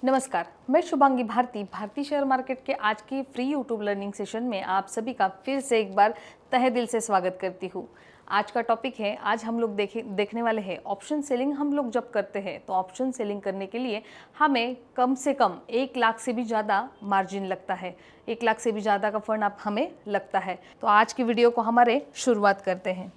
नमस्कार, मैं शुभांगी भारती भारतीय शेयर मार्केट के आज की फ्री यूट्यूब लर्निंग सेशन में आप सभी का फिर से एक बार तहे दिल से स्वागत करती हूँ। आज का टॉपिक है, आज हम लोग देखने वाले हैं ऑप्शन सेलिंग। हम लोग जब करते हैं तो ऑप्शन सेलिंग करने के लिए हमें कम से कम 1 लाख से भी ज़्यादा मार्जिन लगता है, 1 लाख से भी ज़्यादा का फंड आप हमें लगता है। तो आज की वीडियो को हमारे शुरुआत करते हैं।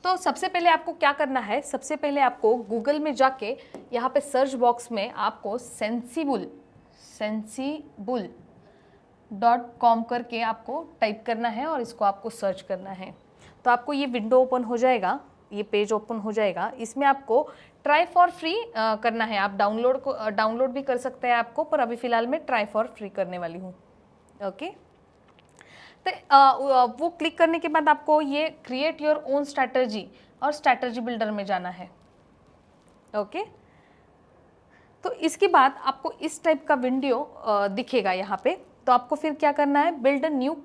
तो सबसे पहले आपको क्या करना है, सबसे पहले आपको गूगल में जाके यहाँ पे सर्च बॉक्स में आपको sensibull.com करके आपको टाइप करना है और इसको आपको सर्च करना है। तो आपको ये विंडो ओपन हो जाएगा, ये पेज ओपन हो जाएगा। इसमें आपको ट्राई फॉर फ्री करना है। आप डाउनलोड भी कर सकते हैं आपको, पर अभी फ़िलहाल मैं ट्राई फॉर फ्री करने वाली हूँ। ओके, तो वो क्लिक करने के बाद आपको ये क्रिएट योर ओन स्ट्रैटेजी और स्ट्रैटेजी बिल्डर में जाना है। ओके, तो इसके बाद आपको इस टाइप का विंडो दिखेगा यहाँ पे। तो आपको फिर क्या करना है, build a new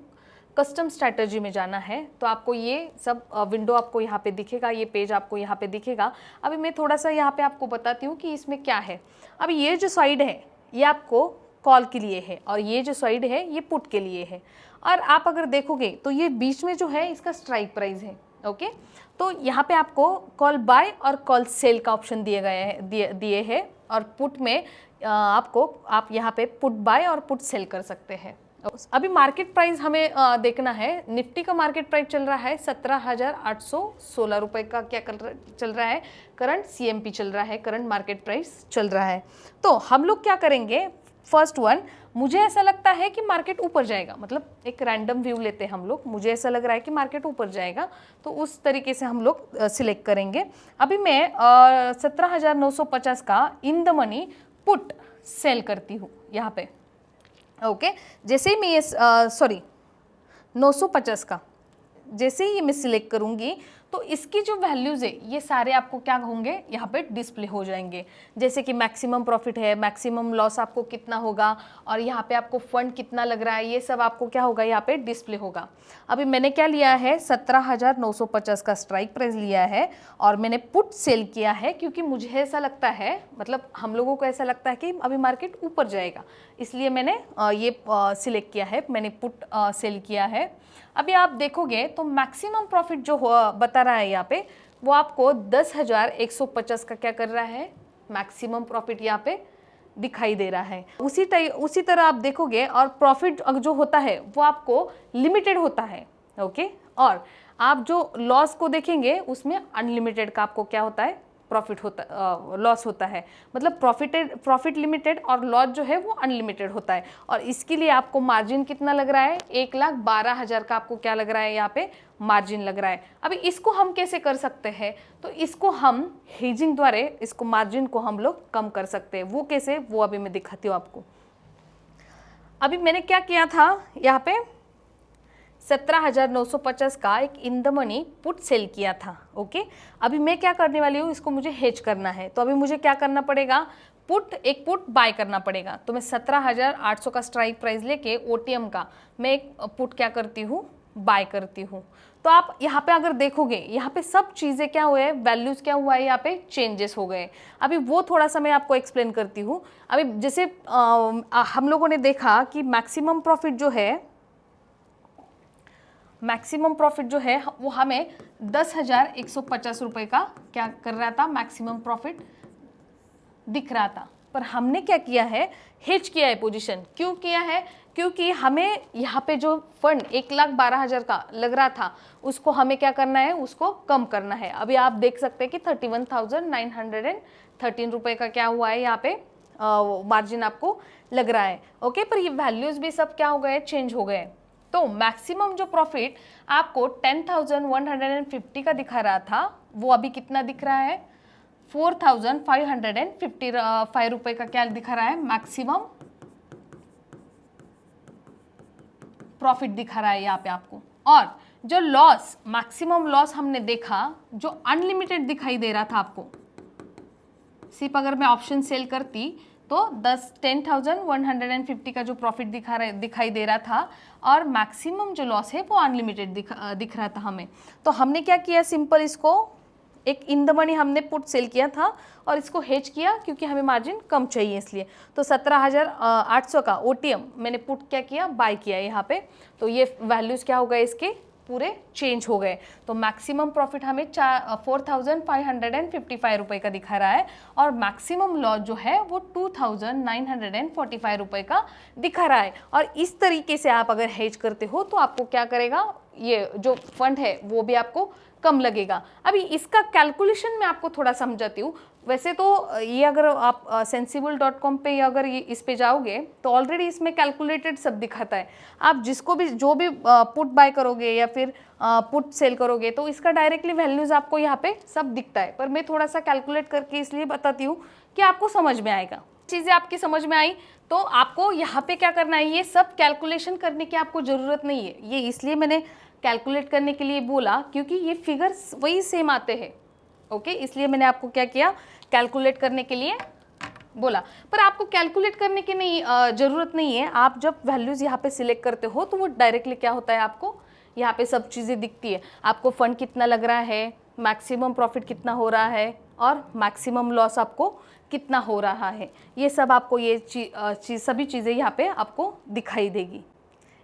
custom strategy में जाना है। तो आपको ये सब विंडो आपको यहाँ पे दिखेगा, ये पेज आपको यहाँ पे दिखेगा। अभी मैं थोड़ा सा यहाँ पे आपको बताती हूँ कि इसमें क्या है। अभी ये जो साइड है ये आपको कॉल के लिए है और ये जो साइड है ये पुट के लिए है। और आप अगर देखोगे तो ये बीच में जो है इसका स्ट्राइक प्राइस है। ओके, तो यहाँ पे आपको कॉल बाय और कॉल सेल का ऑप्शन दिए हैं और पुट में आप यहाँ पे पुट बाय और पुट सेल कर सकते हैं। अभी मार्केट प्राइस हमें देखना है। निफ्टी का मार्केट प्राइस चल रहा है 17,816 रुपये का। क्या चल रहा है, करंट CMP चल रहा है, करंट मार्केट प्राइस चल रहा है। तो हम लोग क्या करेंगे, फर्स्ट वन, मुझे ऐसा लगता है कि मार्केट ऊपर जाएगा, मतलब एक रैंडम व्यू लेते हैं हम लोग। मुझे ऐसा लग रहा है कि मार्केट ऊपर जाएगा, तो उस तरीके से हम लोग सिलेक्ट करेंगे। अभी मैं 17,950 का in the money put sell करती हूँ यहाँ पे। ओके, जैसे ही मैं ये 950 का जैसे ही मैं सिलेक्ट करूँगी तो इसकी जो वैल्यूज़ है ये सारे आपको क्या होंगे, यहाँ पे डिस्प्ले हो जाएंगे। जैसे कि मैक्सिमम प्रॉफिट है, मैक्सिमम लॉस आपको कितना होगा और यहाँ पे आपको फंड कितना लग रहा है, ये सब आपको क्या होगा, यहाँ पे डिस्प्ले होगा। अभी मैंने क्या लिया है, 17,950 का स्ट्राइक प्राइस लिया है और मैंने पुट सेल किया है क्योंकि मुझे ऐसा लगता है, मतलब हम लोगों को ऐसा लगता है कि अभी मार्केट ऊपर जाएगा, इसलिए मैंने ये सिलेक्ट किया है, मैंने पुट सेल किया है। अभी आप देखोगे तो मैक्सिमम प्रॉफिट जो बता रहा है यहाँ पे, वो आपको 10,150 का क्या कर रहा है, मैक्सिमम प्रॉफिट यहाँ पे दिखाई दे रहा है। उसी तरह आप देखोगे और प्रॉफिट जो होता है वो आपको लिमिटेड होता है। ओके, और आप जो लॉस को देखेंगे उसमें अनलिमिटेड का आपको क्या होता है, प्रॉफिट होता, लॉस होता है। मतलब प्रॉफिट लिमिटेड और लॉस जो है वो अनलिमिटेड होता है। और इसके लिए आपको मार्जिन कितना लग रहा है, 1,12,000 का आपको क्या लग रहा है, यहाँ पे मार्जिन लग रहा है। अभी इसको हम कैसे कर सकते हैं, तो इसको हम हेजिंग द्वारा इसको मार्जिन को हम लोग कम कर सकते हैं। वो कैसे, वो अभी मैं दिखाती हूँ आपको। अभी मैंने क्या किया था, यहाँ पे 17,950 का एक in the money put sell किया था। ओके, अभी मैं क्या करने वाली हूँ, इसको मुझे हेज करना है। तो अभी मुझे क्या करना पड़ेगा, एक पुट बाय करना पड़ेगा। तो मैं 17,800 का स्ट्राइक प्राइस लेके OTM का मैं एक पुट क्या करती हूँ, बाय करती हूँ। तो आप यहाँ पे अगर देखोगे, यहाँ पे सब चीज़ें क्या हुए हैं, वैल्यूज़ क्या हुआ है, यहाँ पे चेंजेस हो गए। अभी वो थोड़ा सा मैं आपको एक्सप्लेन करती हूँ। अभी जैसे हम लोगों ने देखा कि मैक्सिमम प्रॉफिट जो है वो हमें 10,150 रुपये का क्या कर रहा था, मैक्सिमम प्रॉफिट दिख रहा था। पर हमने क्या किया है, हेज किया है पोजीशन। क्यों किया है, क्योंकि हमें यहाँ पे जो फंड 1,12,000 का लग रहा था उसको हमें क्या करना है, उसको कम करना है। अभी आप देख सकते हैं कि 31,913 रुपये का क्या हुआ है, यहाँ पे मार्जिन आपको लग रहा है। ओके, पर ये वैल्यूज भी सब क्या हो गए, चेंज हो गए। तो मैक्सिमम जो प्रॉफिट आपको 10,150 का दिखा रहा था, वो अभी कितना दिख रहा है, 4,555 रुपये का क्या दिखा रहा है, मैक्सिमम प्रॉफिट दिखा रहा है यहाँ पे आपको। और जो लॉस, मैक्सिमम लॉस हमने देखा जो अनलिमिटेड दिखाई दे रहा था आपको, सिर्फ अगर मैं ऑप्शन सेल करती तो 10,150 का जो प्रॉफिट दिखाई दे रहा था और मैक्सिमम जो लॉस है वो अनलिमिटेड दिख रहा था हमें। तो हमने क्या किया, सिंपल इसको एक इन द मनी हमने पुट सेल किया था और इसको हेज किया क्योंकि हमें मार्जिन कम चाहिए इसलिए। तो 17,800 का OTM मैंने पुट क्या किया, बाय किया यहाँ पे। तो ये वैल्यूज़ क्या हो गए, इसके पूरे चेंज हो गए। तो मैक्सिमम प्रॉफिट हमें 4,555 रुपये का दिखा रहा है और मैक्सिमम लॉस जो है वो 2,945 रुपये का दिखा रहा है। और इस तरीके से आप अगर हेज करते हो तो आपको क्या करेगा, ये जो फंड है वो भी आपको कम लगेगा। अभी इसका कैलकुलेशन मैं आपको थोड़ा समझाती हूँ। वैसे तो ये अगर आप sensible.com पे या अगर ये इस पे जाओगे तो ऑलरेडी इसमें कैलकुलेटेड सब दिखाता है। आप जिसको भी जो भी पुट बाय करोगे या फिर पुट सेल करोगे तो इसका डायरेक्टली वैल्यूज़ आपको यहाँ पे सब दिखता है। पर मैं थोड़ा सा कैलकुलेट करके इसलिए बताती हूँ कि आपको समझ में आएगा। चीज़ें आपकी समझ में आई तो आपको यहाँ पे क्या करना है, ये सब कैलकुलेशन करने की आपको ज़रूरत नहीं है। ये इसलिए मैंने कैलकुलेट करने के लिए बोला क्योंकि ये फिगर्स वही सेम आते हैं। ओके, इसलिए मैंने आपको क्या किया, कैलकुलेट करने के लिए बोला। पर आपको कैलकुलेट करने की ज़रूरत नहीं है। आप जब वैल्यूज़ यहाँ पे सिलेक्ट करते हो तो वो डायरेक्टली क्या होता है, आपको यहाँ पे सब चीज़ें दिखती है। आपको फंड कितना लग रहा है, मैक्सिमम प्रॉफिट कितना हो रहा है और मैक्सिमम लॉस आपको कितना हो रहा है। ये सब आपको ये सभी चीज़ें यहाँ पे आपको दिखाई देगी।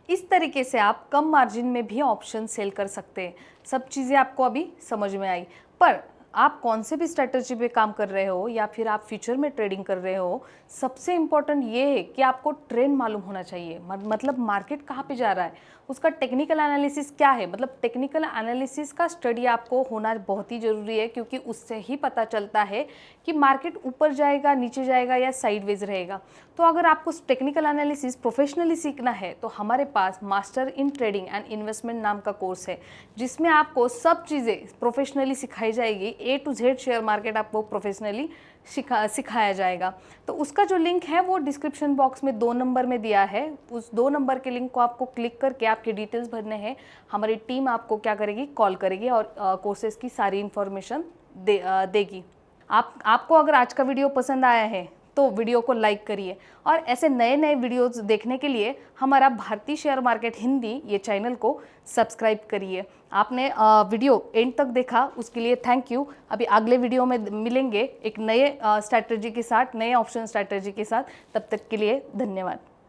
इस तरीके से आप कम मार्जिन में भी ऑप्शन सेल कर सकते हैं। सब चीज़ें आपको अभी समझ में आई। पर आप कौन से भी स्ट्रैटेजी पे काम कर रहे हो या फिर आप फ्यूचर में ट्रेडिंग कर रहे हो, सबसे इम्पॉर्टेंट ये है कि आपको ट्रेंड मालूम होना चाहिए। मतलब मार्केट कहाँ पे जा रहा है, उसका टेक्निकल एनालिसिस क्या है। मतलब टेक्निकल एनालिसिस का स्टडी आपको होना बहुत ही ज़रूरी है क्योंकि उससे ही पता चलता है कि मार्केट ऊपर जाएगा, नीचे जाएगा या साइडवेज रहेगा। तो अगर आपको टेक्निकल एनालिसिस प्रोफेशनली सीखना है तो हमारे पास master in trading and investment नाम का कोर्स है जिसमें आपको सब चीज़ें प्रोफेशनली सिखाई जाएगी। A to Z share market आपको प्रोफेशनली सिखाया जाएगा। तो उसका जो लिंक है वो डिस्क्रिप्शन बॉक्स में 2 नंबर में दिया है। उस 2 नंबर के लिंक को आपको क्लिक करके आपके डिटेल्स भरने हैं। हमारी टीम आपको क्या करेगी, कॉल करेगी और कोर्सेज की सारी इन्फॉर्मेशन देगी। आपको अगर आज का वीडियो पसंद आया है तो वीडियो को लाइक करिए और ऐसे नए नए वीडियोस देखने के लिए हमारा भारतीय शेयर मार्केट हिंदी ये चैनल को सब्सक्राइब करिए। आपने वीडियो एंड तक देखा उसके लिए थैंक यू। अभी अगले वीडियो में मिलेंगे एक नए स्ट्रैटेजी के साथ, नए ऑप्शन स्ट्रैटेजी के साथ। तब तक के लिए धन्यवाद।